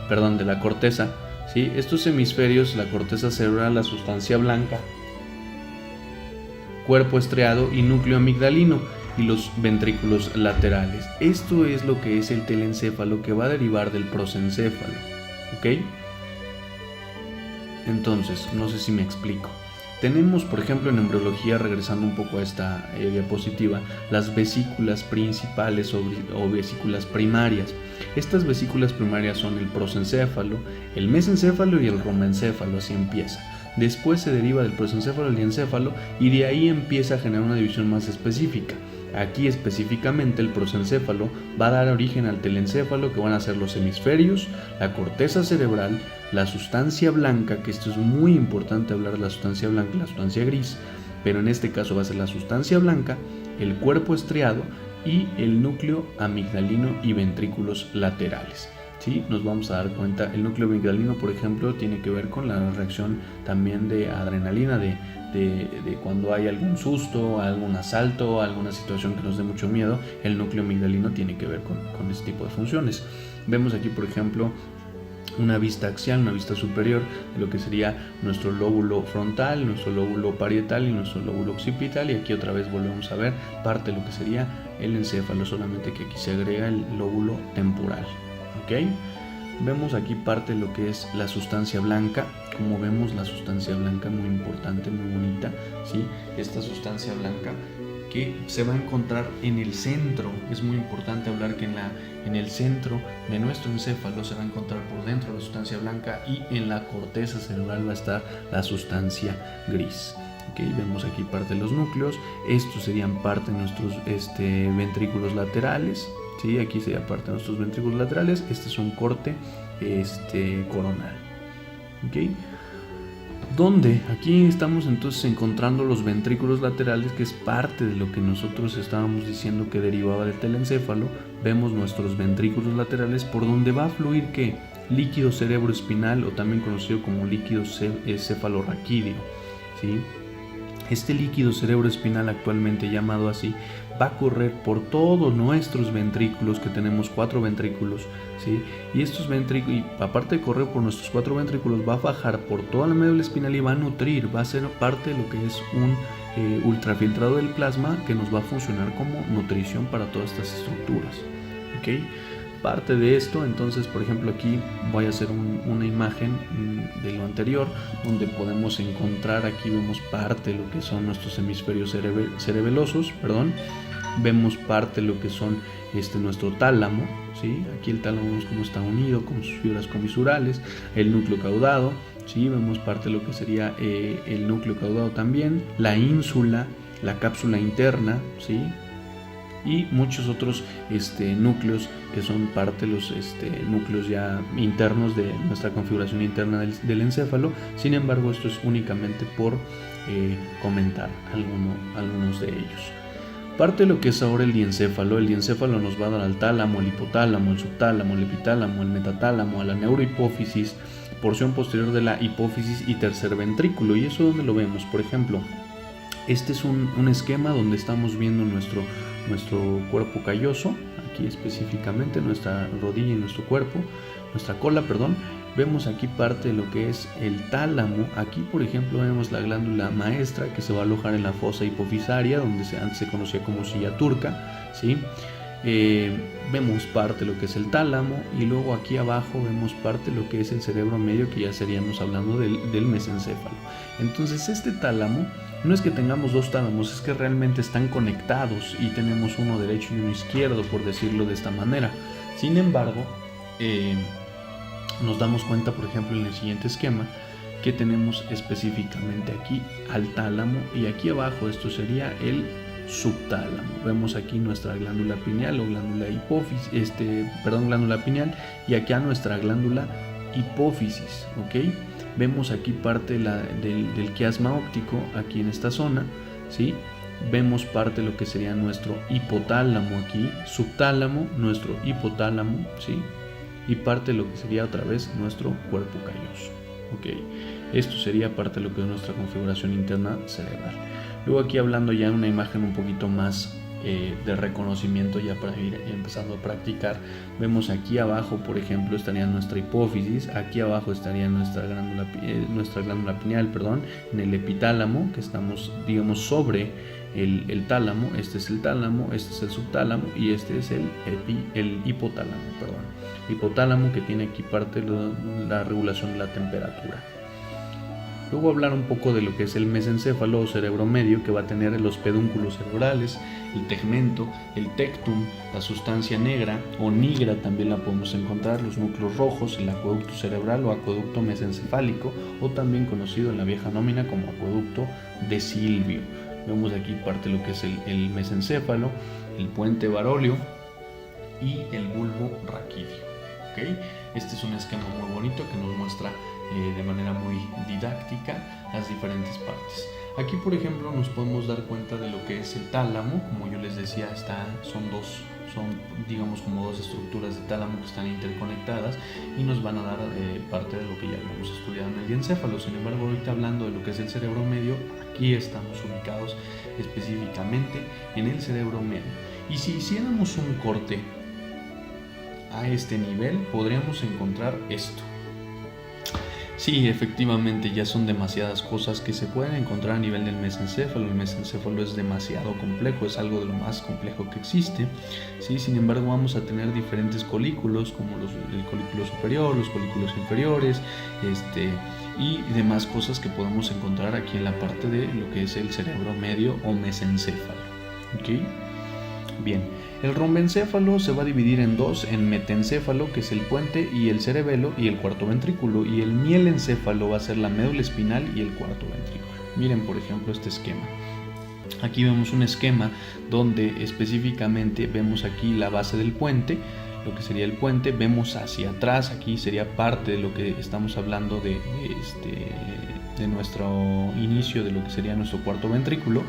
de la corteza, ¿sí? Estos hemisferios, la corteza cerebral, la sustancia blanca, cuerpo estriado y núcleo amigdalino, y los ventrículos laterales. Esto es lo que es el telencéfalo, que va a derivar del prosencéfalo, ¿ok? Entonces, no sé si me explico. Tenemos, por ejemplo, en embriología, regresando un poco a esta diapositiva, las vesículas principales o vesículas primarias. Estas vesículas primarias son el prosencéfalo, el mesencéfalo y el rombencéfalo, así empieza. Después se deriva del prosencéfalo al diencéfalo, y de ahí empieza a generar una división más específica. Aquí específicamente el prosencéfalo va a dar origen al telencéfalo, que van a ser los hemisferios, la corteza cerebral, la sustancia blanca, que esto es muy importante hablar de la sustancia blanca y la sustancia gris, pero en este caso va a ser la sustancia blanca, el cuerpo estriado y el núcleo amigdalino y ventrículos laterales. ¿Sí? Nos vamos a dar cuenta, el núcleo amigdalino, por ejemplo, tiene que ver con la reacción también de adrenalina, de cuando hay algún susto, algún asalto, alguna situación que nos dé mucho miedo. El núcleo amigdalino tiene que ver con este tipo de funciones. Vemos aquí, por ejemplo, una vista axial, una vista superior de lo que sería nuestro lóbulo frontal, nuestro lóbulo parietal y nuestro lóbulo occipital, y aquí otra vez volvemos a ver parte de lo que sería el encéfalo, solamente que aquí se agrega el lóbulo temporal. ¿Ok? Vemos aquí parte de lo que es la sustancia blanca. Como vemos, la sustancia blanca muy importante, muy bonita, ¿sí? Esta sustancia blanca que se va a encontrar en el centro. Es muy importante hablar que en el centro de nuestro encéfalo se va a encontrar por dentro la sustancia blanca y en la corteza cerebral va a estar la sustancia gris. Okay, vemos aquí parte de los núcleos. Estos serían parte de nuestros ventrículos laterales. ¿Sí? Aquí sería parte de nuestros ventrículos laterales. Este es un corte coronal. ¿Okay? Donde aquí estamos entonces encontrando los ventrículos laterales, que es parte de lo que nosotros estábamos diciendo que derivaba del telencéfalo. Vemos nuestros ventrículos laterales por donde va a fluir ¿qué? Líquido cerebroespinal, o también conocido como líquido cefalorraquídeo, ¿sí? Este líquido cerebroespinal, actualmente llamado así, va a correr por todos nuestros ventrículos, que tenemos 4 ventrículos, ¿sí? Y estos ventrículos, y aparte de correr por nuestros 4 ventrículos, va a bajar por toda la médula espinal y va a nutrir, va a ser parte de lo que es un ultrafiltrado del plasma, que nos va a funcionar como nutrición para todas estas estructuras. ¿Okay? Parte de esto, entonces, por ejemplo, aquí voy a hacer una imagen de lo anterior, donde podemos encontrar, aquí vemos parte de lo que son nuestros hemisferios cerebelosos, vemos parte de lo que son nuestro tálamo, ¿sí? Aquí el tálamo vemos cómo está unido con sus fibras comisurales, el núcleo caudado, ¿sí? Vemos parte de lo que sería el núcleo caudado también, la ínsula, la cápsula interna, ¿sí? Y muchos otros núcleos que son parte de los núcleos ya internos de nuestra configuración interna del encéfalo. Sin embargo, esto es únicamente por comentar algunos de ellos. Parte de lo que es ahora el diencéfalo nos va a dar al tálamo, al hipotálamo, al subtálamo, al epitálamo, al metatálamo, a la neurohipófisis, porción posterior de la hipófisis y tercer ventrículo. ¿Y eso dónde lo vemos? Por ejemplo, este es un esquema donde estamos viendo nuestro cuerpo calloso, aquí específicamente nuestra rodilla y nuestro cuerpo, nuestra cola, vemos aquí parte de lo que es el tálamo. Aquí, por ejemplo, vemos la glándula maestra, que se va a alojar en la fosa hipofisaria, donde antes se conocía como silla turca, ¿sí? Vemos parte de lo que es el tálamo, y luego aquí abajo vemos parte de lo que es el cerebro medio, que ya seríamos hablando del mesencéfalo. Entonces, este tálamo no es que tengamos 2 tálamos, es que realmente están conectados y tenemos uno derecho y uno izquierdo, por decirlo de esta manera. Sin embargo, nos damos cuenta, por ejemplo, en el siguiente esquema, que tenemos específicamente aquí al tálamo, y aquí abajo esto sería el subtálamo. Vemos aquí nuestra glándula pineal o glándula hipófisis, glándula pineal, y aquí a nuestra glándula hipófisis, ¿ok? Vemos aquí parte del quiasma óptico, aquí en esta zona, ¿sí? Vemos parte de lo que sería nuestro hipotálamo aquí, subtálamo, nuestro hipotálamo, ¿sí? Y parte de lo que sería otra vez nuestro cuerpo calloso, ¿ok? Esto sería parte de lo que es nuestra configuración interna cerebral. Luego aquí hablando ya de una imagen un poquito más de reconocimiento, ya para ir empezando a practicar, vemos aquí abajo, por ejemplo, estaría nuestra hipófisis, aquí abajo estaría nuestra glándula pineal, en el epitálamo, que estamos, digamos, sobre el tálamo. Este es el tálamo, este es el subtálamo y este es el hipotálamo, hipotálamo, que tiene aquí parte de la regulación de la temperatura. Luego hablar un poco de lo que es el mesencéfalo o cerebro medio, que va a tener los pedúnculos cerebrales, el tegmento, el tectum, la sustancia negra o nigra también la podemos encontrar, los núcleos rojos, el acueducto cerebral o acueducto mesencefálico, o también conocido en la vieja nómina como acueducto de Silvio. Vemos aquí parte de lo que es el mesencéfalo, el puente baróleo y el bulbo raquídeo. ¿Okay? Este es un esquema muy bonito que nos muestra de manera muy didáctica las diferentes partes. Aquí, por ejemplo, nos podemos dar cuenta de lo que es el tálamo. Como yo les decía, son digamos como 2 estructuras de tálamo que están interconectadas y nos van a dar parte de lo que ya habíamos estudiado en el diencéfalo. Sin embargo, ahorita hablando de lo que es el cerebro medio, aquí estamos ubicados específicamente en el cerebro medio. Y si hiciéramos un corte a este nivel, podríamos encontrar esto. Sí, efectivamente, ya son demasiadas cosas que se pueden encontrar a nivel del mesencéfalo. El mesencéfalo es demasiado complejo, es algo de lo más complejo que existe. Sí, sin embargo, vamos a tener diferentes colículos, como el colículo superior, los colículos inferiores, y demás cosas que podemos encontrar aquí en la parte de lo que es el cerebro medio o mesencéfalo. ¿Okay? Bien, el rombencéfalo se va a dividir en dos, en metencéfalo, que es el puente y el cerebelo, y el cuarto ventrículo, y el mielencéfalo va a ser la médula espinal y el cuarto ventrículo. Miren, por ejemplo, este esquema. Aquí vemos un esquema donde específicamente vemos aquí la base del puente, lo que sería el puente, vemos hacia atrás, aquí sería parte de lo que estamos hablando de nuestro inicio, de lo que sería nuestro cuarto ventrículo.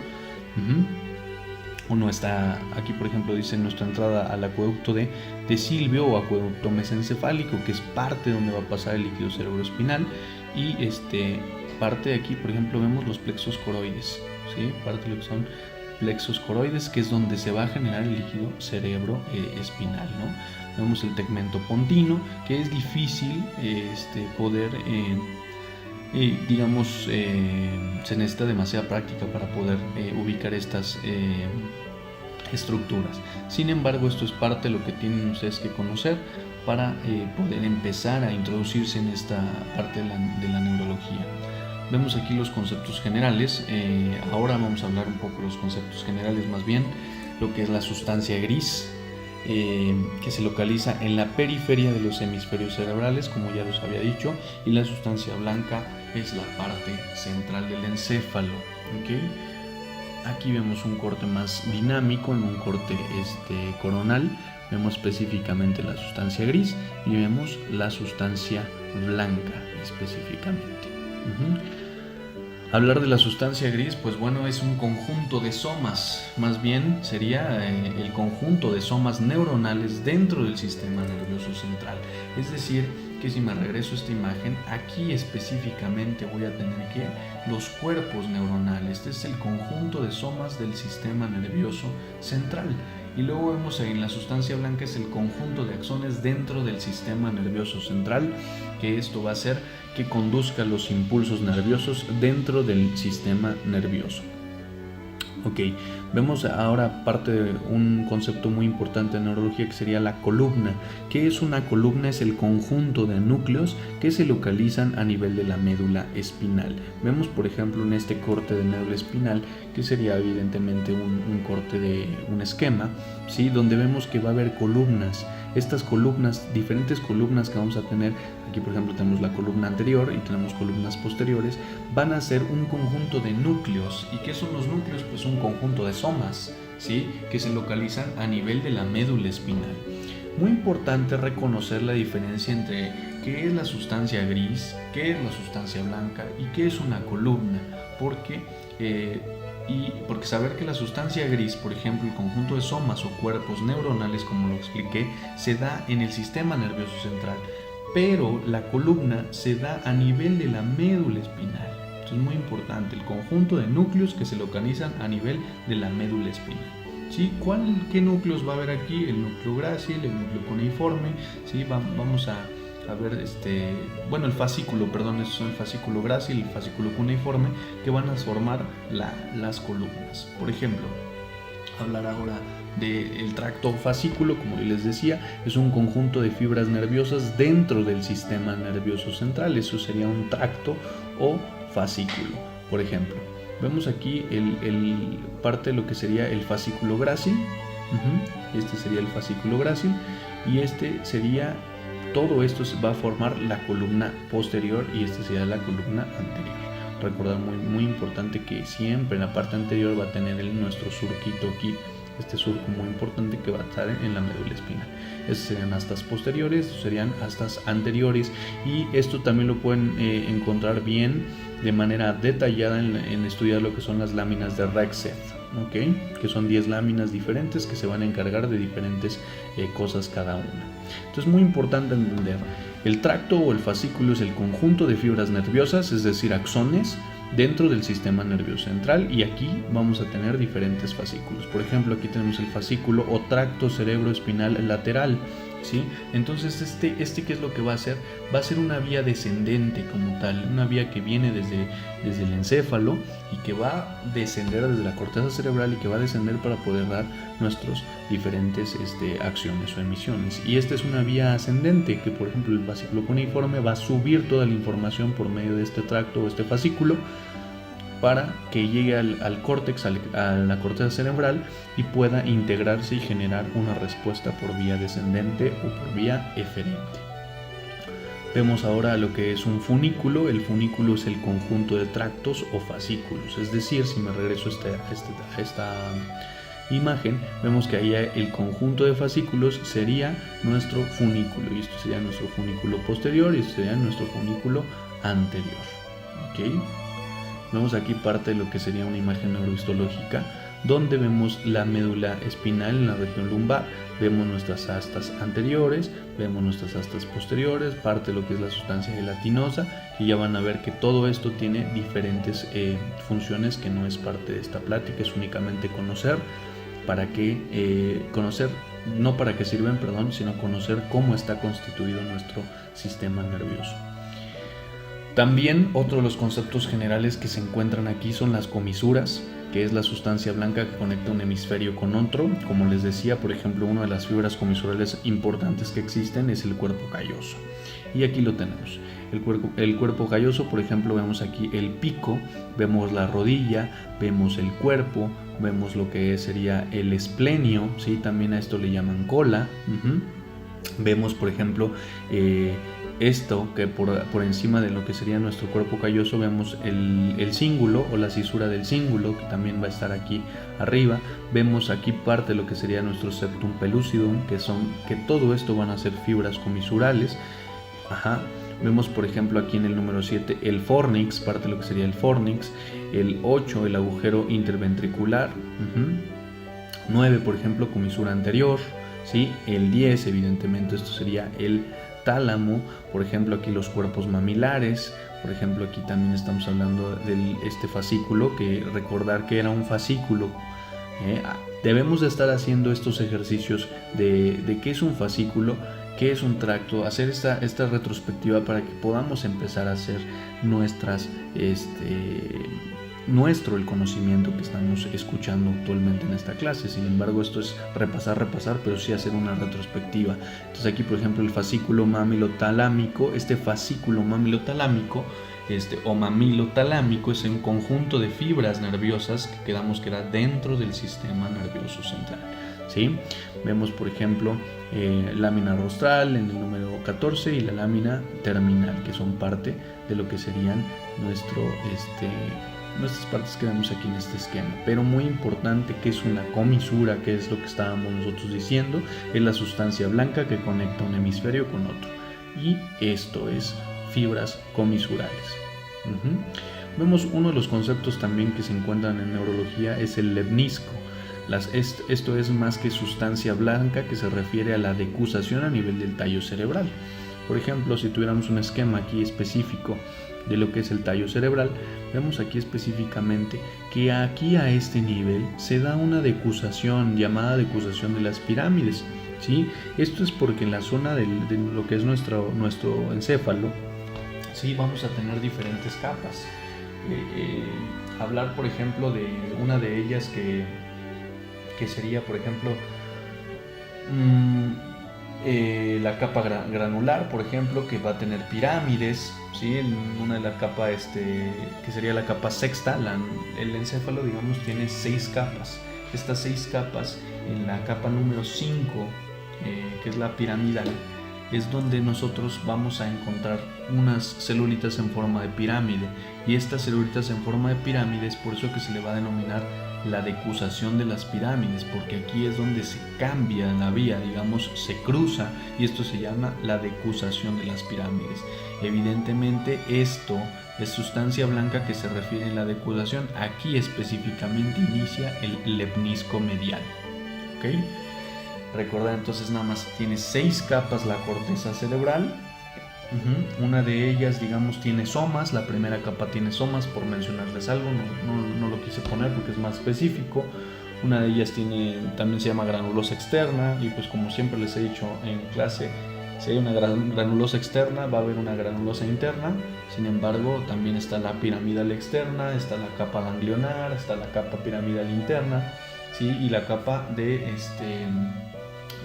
Uno está aquí, por ejemplo, dice nuestra entrada al acueducto de Silvio o acueducto mesencefálico, que es parte donde va a pasar el líquido cerebroespinal, y parte de aquí, por ejemplo, vemos los plexos coroides, ¿sí? Parte de lo que son plexos coroides, que es donde se va a generar el líquido cerebroespinal, ¿no? Vemos el tegmento pontino, que es difícil poder se necesita demasiada práctica para poder ubicar estas estructuras. Sin embargo, esto es parte de lo que tienen ustedes que conocer para poder empezar a introducirse en esta parte de la neurología. Vemos aquí los conceptos generales. Ahora vamos a hablar un poco de los conceptos generales, más bien lo que es la sustancia gris, que se localiza en la periferia de los hemisferios cerebrales, como ya los había dicho, y la sustancia blanca es la parte central del encéfalo. ¿Okay? Aquí vemos un corte más dinámico, en un corte coronal, vemos específicamente la sustancia gris y vemos la sustancia blanca específicamente. Hablar de la sustancia gris, pues bueno, es un conjunto de somas, más bien sería el conjunto de somas neuronales dentro del sistema nervioso central. Es decir, que si me regreso a esta imagen, aquí específicamente voy a tener que los cuerpos neuronales. Este es el conjunto de somas del sistema nervioso central. Y luego vemos ahí en la sustancia blanca es el conjunto de axones dentro del sistema nervioso central, que esto va a hacer que conduzca los impulsos nerviosos dentro del sistema nervioso. Ok, vemos ahora parte de un concepto muy importante en neurología, que sería la columna. ¿Qué es una columna? Es el conjunto de núcleos que se localizan a nivel de la médula espinal. Vemos, por ejemplo, en este corte de médula espinal, que sería evidentemente un corte de un esquema, ¿sí? Donde vemos que va a haber columnas. Estas columnas, diferentes columnas que vamos a tener, aquí por ejemplo tenemos la columna anterior y tenemos columnas posteriores, van a ser un conjunto de núcleos. ¿Y qué son los núcleos? Pues un conjunto de somas, ¿sí? Que se localizan a nivel de la médula espinal. Muy importante reconocer la diferencia entre qué es la sustancia gris, qué es la sustancia blanca y qué es una columna, porque saber que la sustancia gris, por ejemplo, el conjunto de somas o cuerpos neuronales, como lo expliqué, se da en el sistema nervioso central, pero la columna se da a nivel de la médula espinal. Esto es muy importante, el conjunto de núcleos que se localizan a nivel de la médula espinal. ¿Sí? ¿Qué núcleos va a haber aquí? El núcleo grácil, el núcleo cuneiforme, ¿sí? Vamos a ver el fascículo, es el fascículo grácil y el fascículo cuneiforme, que van a formar las columnas. Por ejemplo, hablar ahora del tracto fascículo, como yo les decía, es un conjunto de fibras nerviosas dentro del sistema nervioso central. Eso sería un tracto o fascículo. Por ejemplo, vemos aquí el parte de lo que sería el fascículo grácil. Este sería el fascículo grácil y todo esto va a formar la columna posterior y esta sería la columna anterior. Recordar muy importante que siempre en la parte anterior va a tener nuestro surquito aquí, este surco muy importante que va a estar en la médula espinal. Estos serían astas posteriores, estos serían astas anteriores, y esto también lo pueden encontrar bien de manera detallada en estudiar lo que son las láminas de Rexeth. ¿Okay? Que son 10 láminas diferentes que se van a encargar de diferentes cosas cada una. Entonces, muy importante entender, el tracto o el fascículo es el conjunto de fibras nerviosas, es decir, axones, dentro del sistema nervioso central, y aquí vamos a tener diferentes fascículos. Por ejemplo, aquí tenemos el fascículo o tracto cerebroespinal lateral. ¿sí? Entonces ¿qué es lo que va a hacer? Va a ser una vía descendente como tal, una vía que viene desde el encéfalo y que va a descender desde la corteza cerebral y que va a descender para poder dar nuestras diferentes acciones o emisiones. Y esta es una vía ascendente que, por ejemplo, el fascículo cuneiforme va a subir toda la información por medio de este tracto o este fascículo para que llegue al córtex, a la corteza cerebral, y pueda integrarse y generar una respuesta por vía descendente o por vía eferente. Vemos ahora lo que es un funículo. El funículo es el conjunto de tractos o fascículos, es decir, si me regreso a esta imagen, vemos que ahí el conjunto de fascículos sería nuestro funículo, y esto sería nuestro funículo posterior y esto sería nuestro funículo anterior. ¿Okay? Vemos aquí parte de lo que sería una imagen neurohistológica, donde vemos la médula espinal en la región lumbar, vemos nuestras astas anteriores, vemos nuestras astas posteriores, parte de lo que es la sustancia gelatinosa, y ya van a ver que todo esto tiene diferentes funciones que no es parte de esta plática, es únicamente conocer no para qué sirven, sino conocer cómo está constituido nuestro sistema nervioso. También otro de los conceptos generales que se encuentran aquí son las comisuras, que es la sustancia blanca que conecta un hemisferio con otro. Como les decía, por ejemplo, una de las fibras comisurales importantes que existen es el cuerpo calloso. Y aquí lo tenemos. El cuerpo calloso, por ejemplo, vemos aquí el pico, vemos la rodilla, vemos el cuerpo, vemos lo que sería el esplenio, ¿sí? También a esto le llaman cola. Vemos, por ejemplo, esto que por encima de lo que sería nuestro cuerpo calloso vemos el cíngulo o la cisura del cíngulo, que también va a estar aquí arriba. Vemos aquí parte de lo que sería nuestro septum pellucidum, que todo esto van a ser fibras comisurales. Vemos, por ejemplo, aquí en el número 7 el fornix, parte de lo que sería el fornix. El 8, el agujero interventricular. 9, por ejemplo, comisura anterior, ¿sí? El 10, evidentemente, esto sería el tálamo. Por ejemplo, aquí los cuerpos mamilares. Por ejemplo, aquí también estamos hablando de este fascículo, que recordar que era un fascículo. Debemos de estar haciendo estos ejercicios de qué es un fascículo, qué es un tracto, hacer esta retrospectiva para que podamos empezar a hacer el conocimiento que estamos escuchando actualmente en esta clase. Sin embargo, esto es repasar, pero sí hacer una retrospectiva. Entonces aquí, por ejemplo, el fascículo mamilotalámico, o mamilotalámico es un conjunto de fibras nerviosas que quedamos que era dentro del sistema nervioso central, ¿sí? Vemos, por ejemplo, lámina rostral en el número 14 y la lámina terminal, que son parte de lo que serían nuestras partes que vemos aquí en este esquema. Pero muy importante, ¿qué es una comisura? ¿Qué es lo que estábamos nosotros diciendo? Es la sustancia blanca que conecta un hemisferio con otro, y esto es fibras comisurales. Vemos uno de los conceptos también que se encuentran en neurología, es el lepnisco. Esto es más que sustancia blanca, que se refiere a la decusación a nivel del tallo cerebral. Por ejemplo, si tuviéramos un esquema aquí específico de lo que es el tallo cerebral, vemos aquí específicamente que aquí a este nivel se da una decusación llamada decusación de las pirámides, ¿sí? Esto es porque en la zona de lo que es nuestro encéfalo, sí, vamos a tener diferentes capas. Hablar, por ejemplo, de una de ellas que sería, por ejemplo, la capa granular, por ejemplo, que va a tener pirámides, ¿sí? Una de las capas, que sería la capa sexta. El encéfalo, digamos, tiene 6 capas. Estas 6 capas, en la capa número 5, que es la piramidal, es donde nosotros vamos a encontrar unas celulitas en forma de pirámide, y estas celulitas en forma de pirámide es por eso que se le va a denominar la decusación de las pirámides, porque aquí es donde se cambia la vía, digamos, se cruza, y esto se llama la decusación de las pirámides. Evidentemente esto es sustancia blanca que se refiere a la decusación. Aquí específicamente inicia el lepnisco medial, ¿ok? Recordad, entonces, nada más tiene 6 capas la corteza cerebral. Una de ellas, digamos, tiene somas. La primera capa tiene somas, por mencionarles algo. No lo quise poner porque es más específico. Una de ellas también se llama granulosa externa, y pues como siempre les he dicho en clase, si hay una granulosa externa va a haber una granulosa interna. Sin embargo, también está la piramidal externa, está la capa ganglionar, está la capa piramidal interna, ¿sí? Y la capa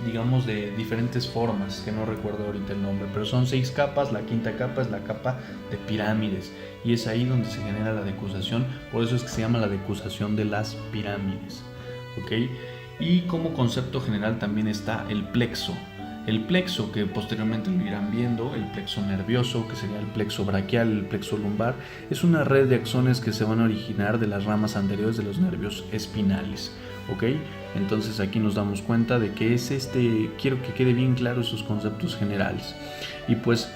digamos, de diferentes formas, que no recuerdo ahorita el nombre, pero son 6 capas. La quinta capa es la capa de pirámides, y es ahí donde se genera la decusación. Por eso es que se llama la decusación de las pirámides, ¿ok? Y como concepto general también está el plexo. El plexo, que posteriormente lo irán viendo, el plexo nervioso, que sería el plexo braquial, el plexo lumbar, es una red de axones que se van a originar de las ramas anteriores de los nervios espinales, ¿ok? Entonces aquí nos damos cuenta de que quiero que quede bien claro esos conceptos generales. Y pues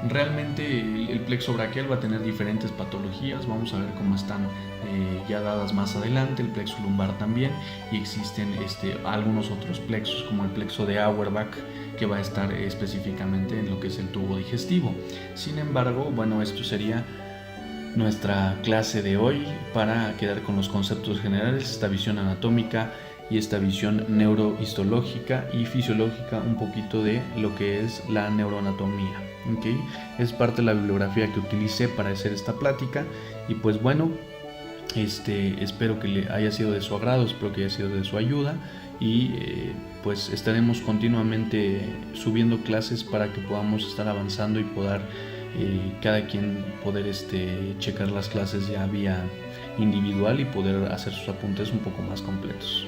realmente el plexo braquial va a tener diferentes patologías, vamos a ver cómo están ya dadas más adelante. El plexo lumbar también, y existen algunos otros plexos, como el plexo de Auerbach, que va a estar específicamente en lo que es el tubo digestivo. Sin embargo, bueno, esto sería nuestra clase de hoy, para quedar con los conceptos generales, esta visión anatómica y esta visión neurohistológica y fisiológica, un poquito de lo que es la neuroanatomía, ¿okay? Es parte de la bibliografía que utilicé para hacer esta plática, y pues bueno, espero que le haya sido de su agrado, espero que haya sido de su ayuda, y pues estaremos continuamente subiendo clases para que podamos estar avanzando y poder cada quien poder checar las clases ya vía individual y poder hacer sus apuntes un poco más completos.